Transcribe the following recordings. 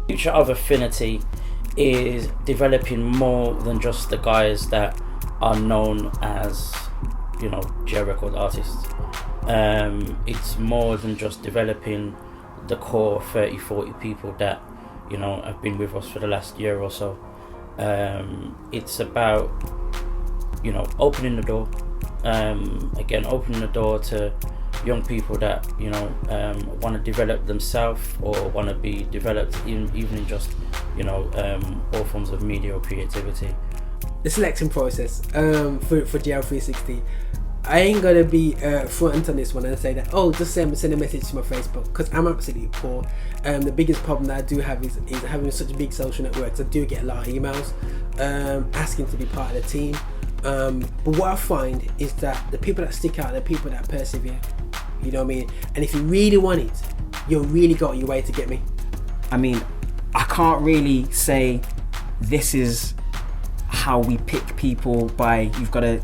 future of Affinity is developing more than just the guys that are known as, jail record artists. It's more than just developing the core 30-40 people that have been with us for the last year or so. It's about opening the door, opening the door to young people that want to develop themselves or want to be developed even in just all forms of media or creativity. The selection process for GL360, I ain't gonna be front on this one and say that just send a message to my Facebook, because I'm absolutely poor. The biggest problem that I do have is having such big social networks. I do get a lot of emails asking to be part of the team, but what I find is that the people that stick out are the people that persevere. You know what I mean? And if you really want it, you'll really go your way to get me. I mean, I can't really say this is how we pick people by you've got to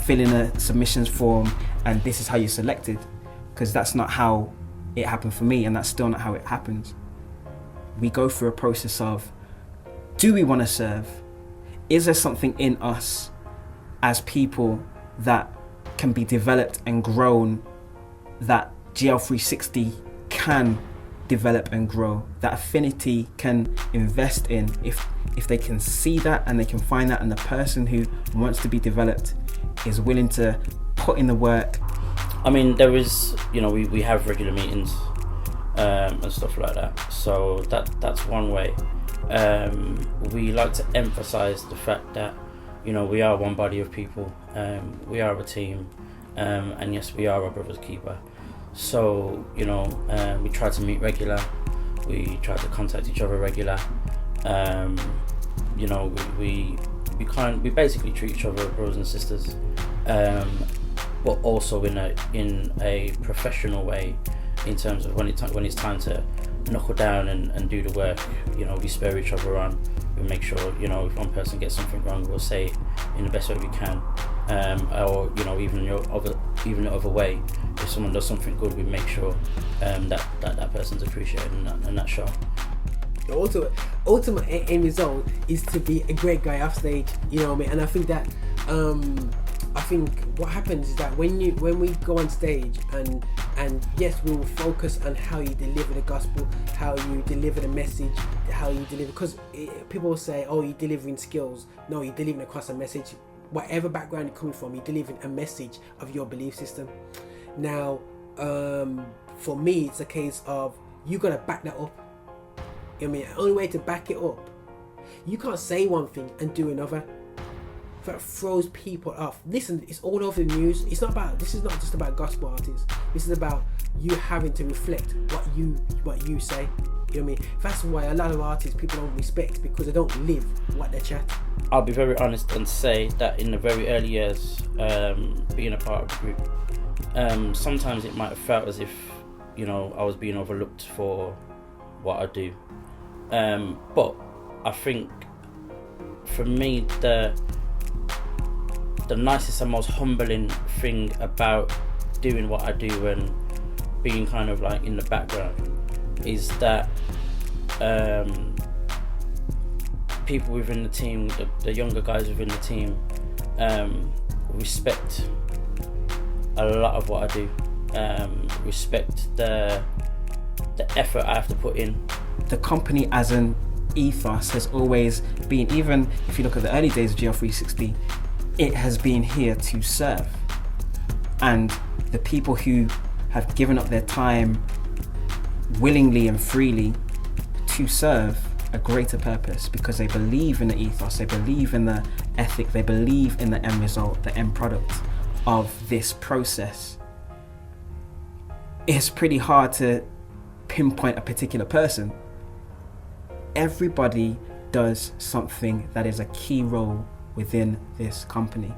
fill in a submissions form and this is how you're selected, because that's not how it happened for me, and that's still not how it happens. We go through a process of, do we want to serve? Is there something in us as people that can be developed and grown, that GL360 can develop and grow, that Affinity can invest in, if they can see that and they can find that, and the person who wants to be developed is willing to put in the work. I mean, there is, we have regular meetings and stuff like that, so that's one way. We like to emphasize the fact that we are one body of people, we are a team, and yes, we are a brother's keeper. So we try to meet regular, we try to contact each other regular. We basically treat each other as brothers and sisters, but also in a professional way, in terms of when it's time to knuckle down and do the work. We spur each other on. We make sure if one person gets something wrong, we'll say it in the best way we can, or even the other way. If someone does something good, we make sure that person's appreciated and that show. The ultimate end result is to be a great guy off stage, and I think that what happens is that when we go on stage and yes, we will focus on how you deliver the gospel, how you deliver the message, how you deliver, because people will say, you're delivering skills. No, you're delivering across a message. Whatever background you're coming from, you're delivering a message of your belief system. Now, for me, it's a case of you gotta back that up. The only way to back it up, you can't say one thing and do another. That throws people off. Listen, it's all over the news. This is not just about gospel artists. This is about you having to reflect what you say. That's why a lot of artists people don't respect, because they don't live what they chat. I'll be very honest and say that in the very early years, being a part of the group, sometimes it might have felt as if I was being overlooked for what I do. But I think for me the nicest and most humbling thing about doing what I do and being kind of like in the background is that people within the team, the younger guys within the team, respect a lot of what I do, respect the effort I have to put in. The company as an ethos has always been, even if you look at the early days of GL360, it has been here to serve. And the people who have given up their time willingly and freely to serve a greater purpose, because they believe in the ethos, they believe in the ethic, they believe in the end result, the end product of this process. It's pretty hard to pinpoint a particular person. Everybody does something that is a key role within this company.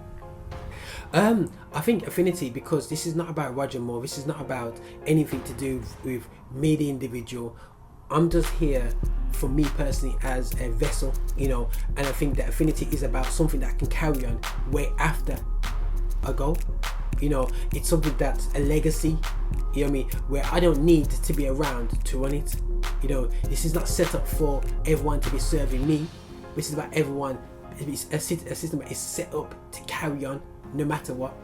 I think Affinity, because this is not about Roger Moore, this is not about anything to do with me the individual. I'm just here for me personally as a vessel, and I think that Affinity is about something that can carry on way after I go. You know, it's something that's a legacy. You know what I mean? Where I don't need to be around to run it. You know, this is not set up for everyone to be serving me. This is about everyone. It's a system that is set up to carry on no matter what.